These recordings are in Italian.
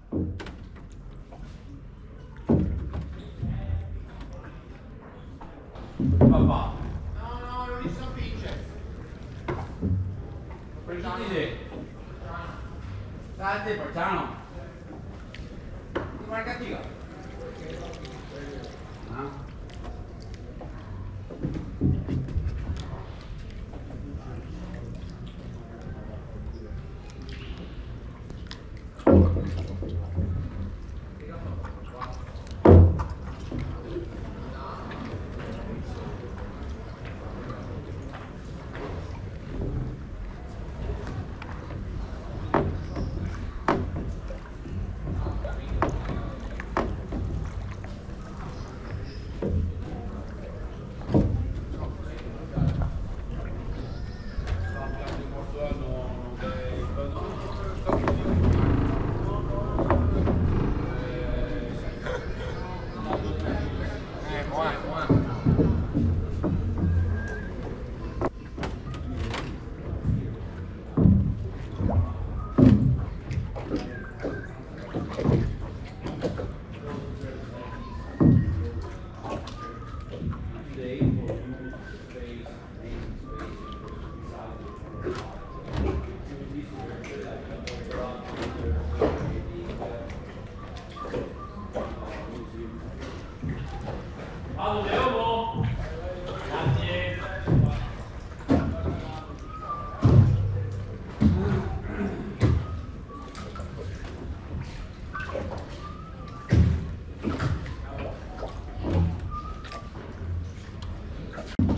Papà. No, non li so vincere. Precisamente. State, facciamo. Guarda cattiva. Ah.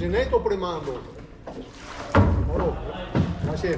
Geneto premamo. Oh, masih.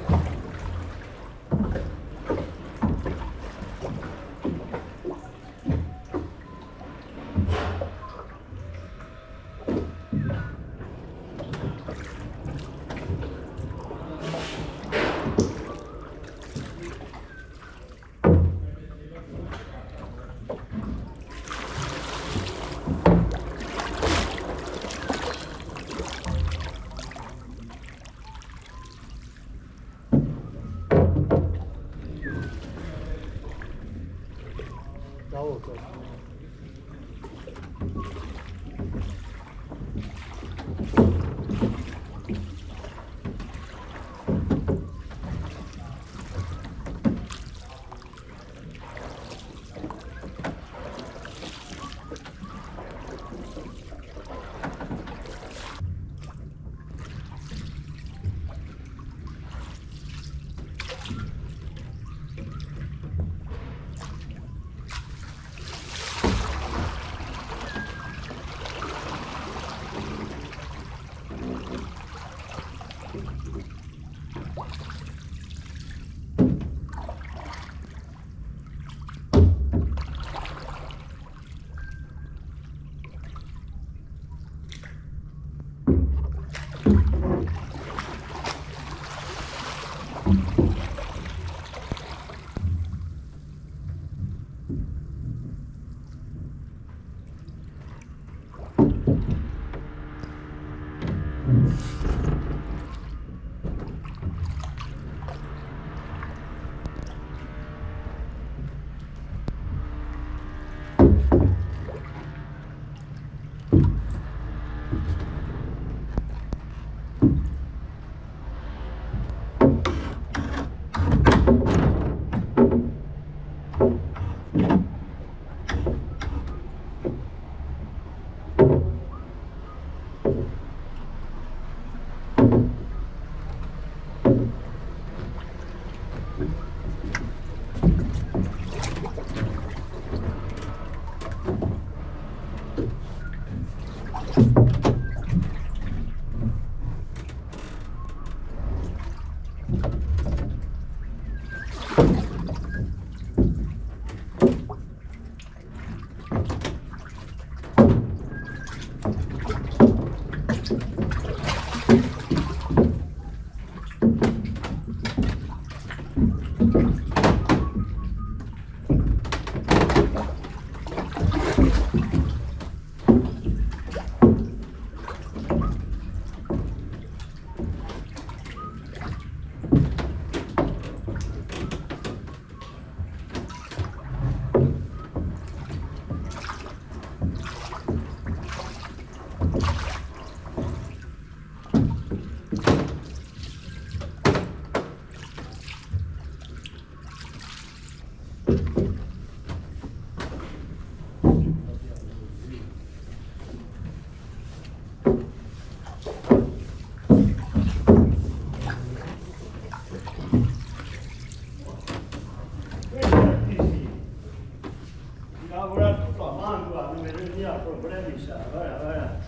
Lavorare tutto a mano, non mi veniva problemi, sa, guarda,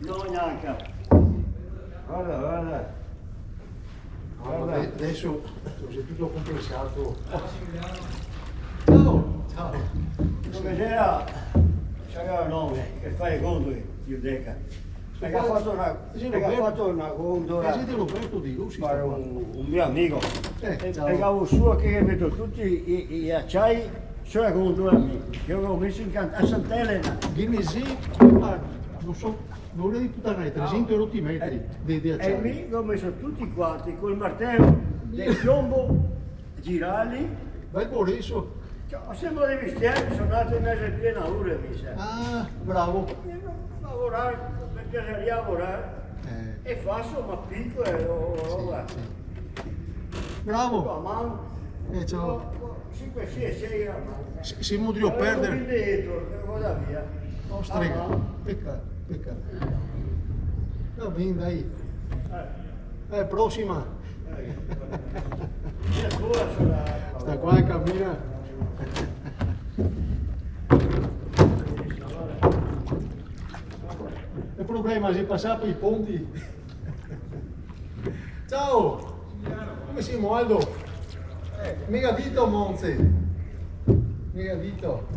non neanche. Guarda. Adesso è tutto compensato. Ciao! Come c'era un nome che fa i gondoli, Giudeca. Perché ha fatto una gondola Siete Roberto di Luci? per un mio amico. Ciao. Pregavo su che metto tutti gli acciai sulla gondola mia, che avevo messo a Sant'Elena. Genesi, non so, vorrei buttare 300 euro metri di E acciaio. lì ho messo tutti quanti col martello del piombo, girarli. Vai por eso. Ho sempre dei mestieri, sono andato in mezzo in piena ora, mi sa. Ah, bravo. Lavorare, mi piacerebbe lavorare. E faccio, ma piccolo e roba. Sì. A Bravo. mano. Ciao. 5-6 a mano. Siamo di perdere. Dietro, vado via. Oh, strega. Peccato. Va bene, dai. Prossima. Sta qua e cammina. Il problema è se passare per i ponti. Ciao! Come siamo, Aldo? Mega dito, Monze! Mega dito!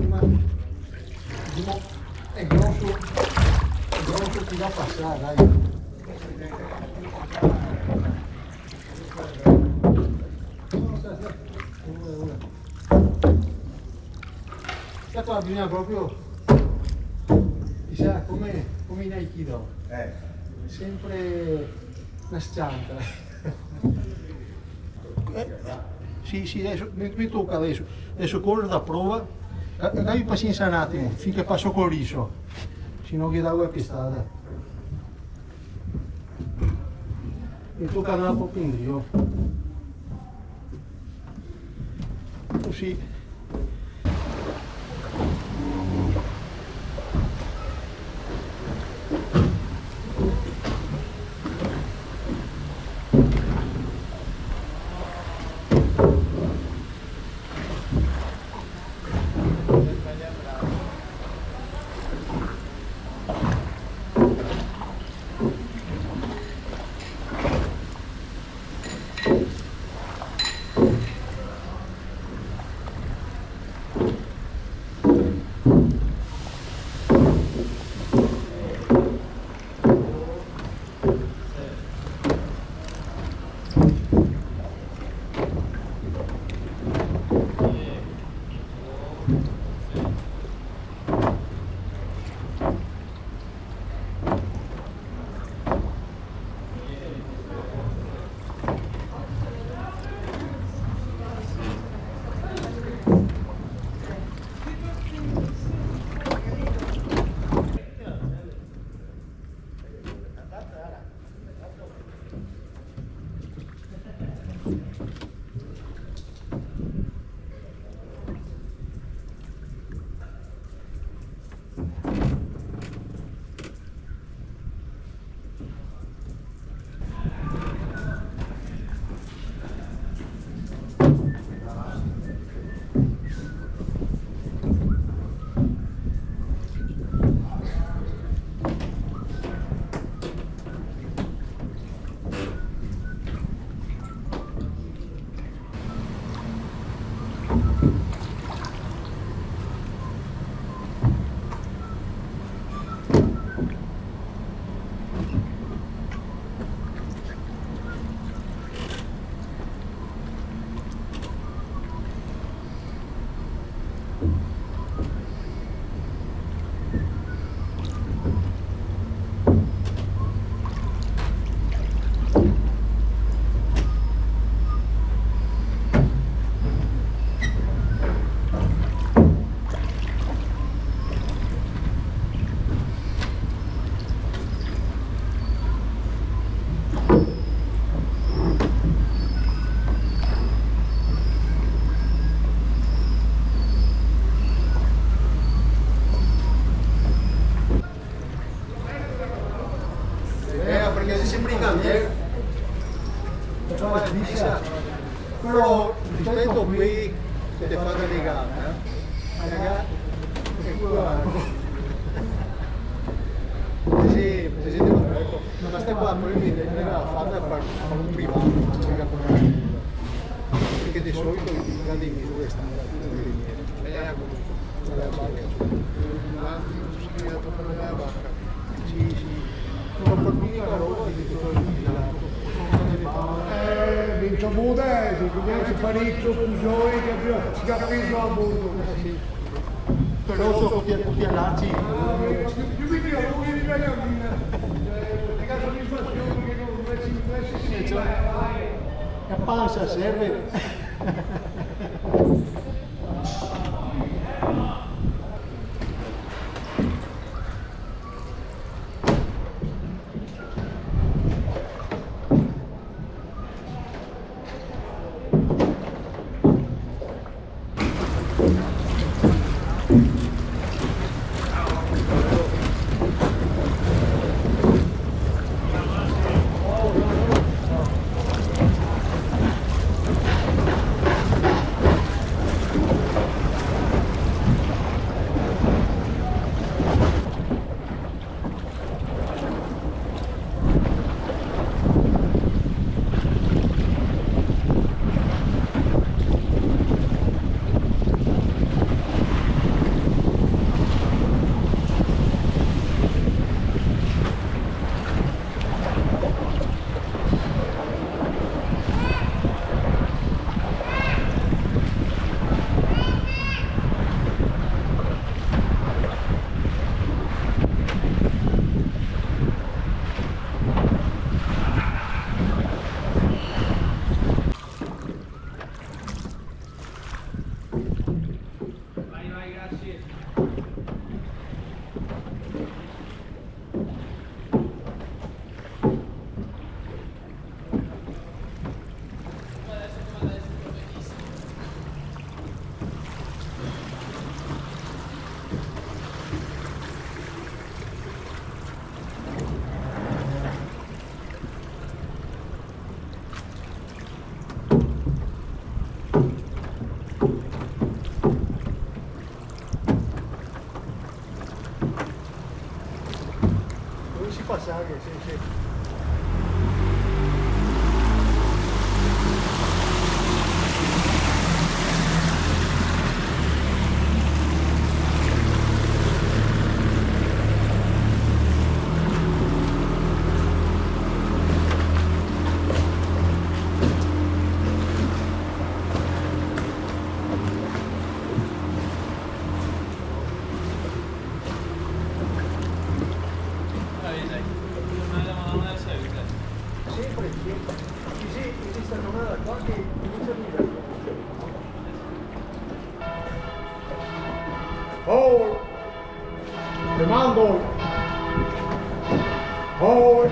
Ma diciamo, è grosso che da passare, dai! Questa qua bisogna proprio, chissà, come in Aikido, sempre una scianta. Sì, adesso mi tocca adesso correre da prova, dai pazienza un attimo, finché passo col riso, se no che dà qualche strada. Mi tocca andare proprio in Dio. Così. rispetto a qui che ti fa da legata, è quello. Sì, per esempio, ma questa qua probabilmente non era fatta per un privato, mica per una famiglia. Perché di solito i grandi misure stanno la barca. Sì, sì. Sono per l'unica roba di tutto il villaggio. Vinto Budesi, quindi parecchio fusione che abbiamo capito a bordo. Però sono tutti all'arci. Io mi dico, non mi ripeto a le soddisfazioni che non si La panza serve. Passare, sì. Hold. Comando. Hold.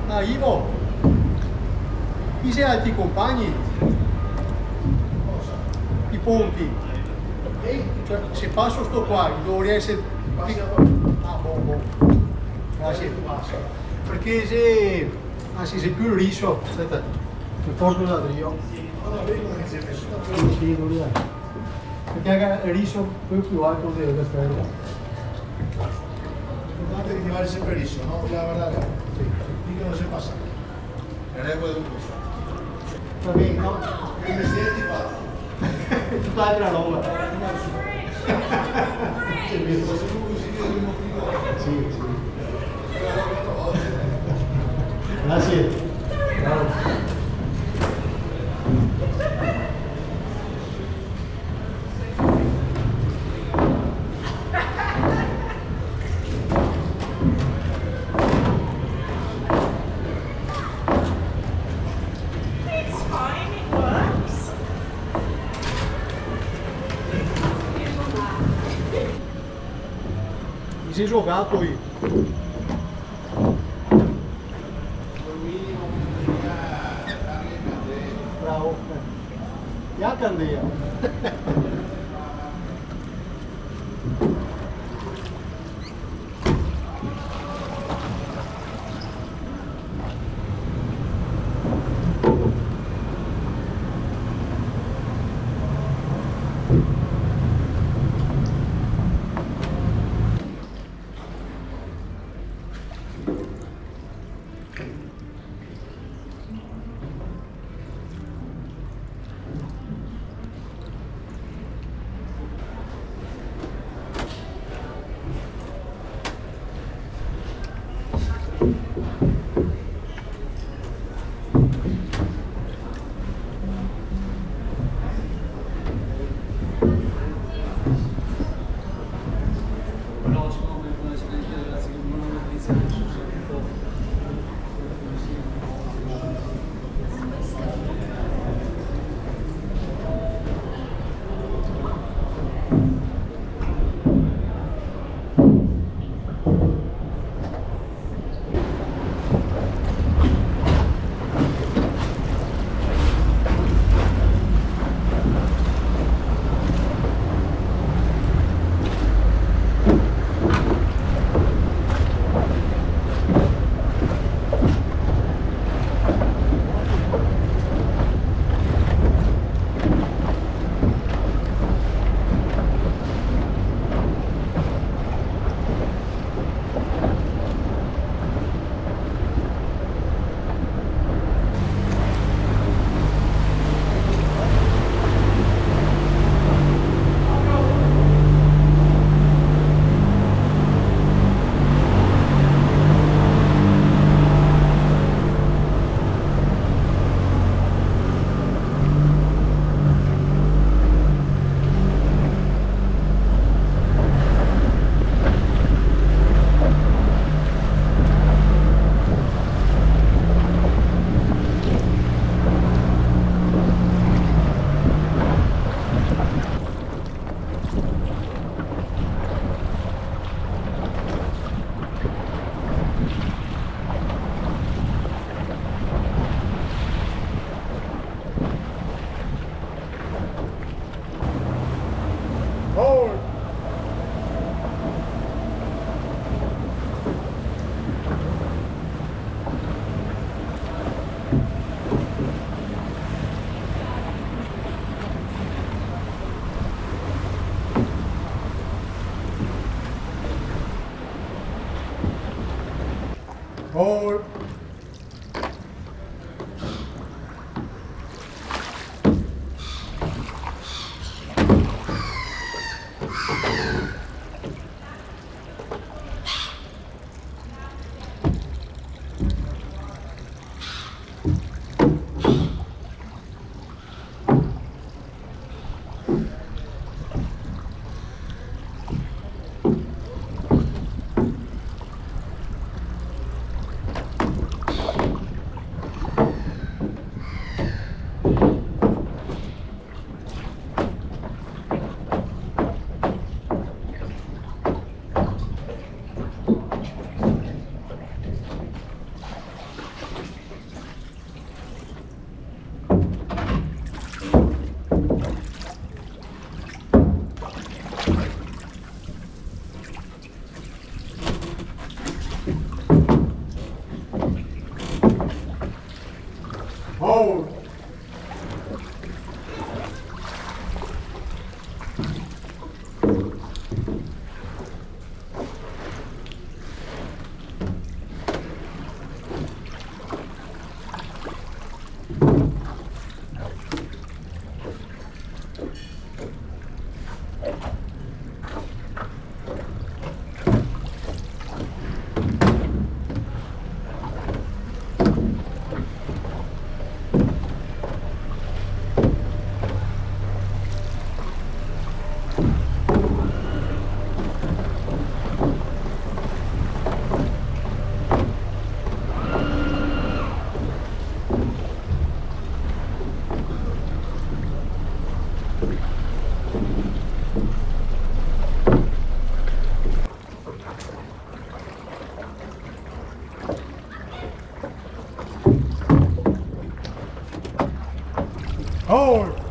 Ah, Ivo, chi sei altri compagni? I ponti. Cioè, se passo sto qua, dovrei essere... Ah, buon. Grazie. Perché se... Anzi, se più il riso, aspetta, mi porto da Drio. Sì, non è. Perché il riso più alto della strada. L'importante è che ti vale sempre liso, no? La verdad, y que no se pasa. Le regole del corso. Va bene, no? Il mestiere ti fa. Tutt'altra roba. Sì. Grazie. Ciao. si è giocato io. Bravo. E a candeia. Hold. Hold. Oh!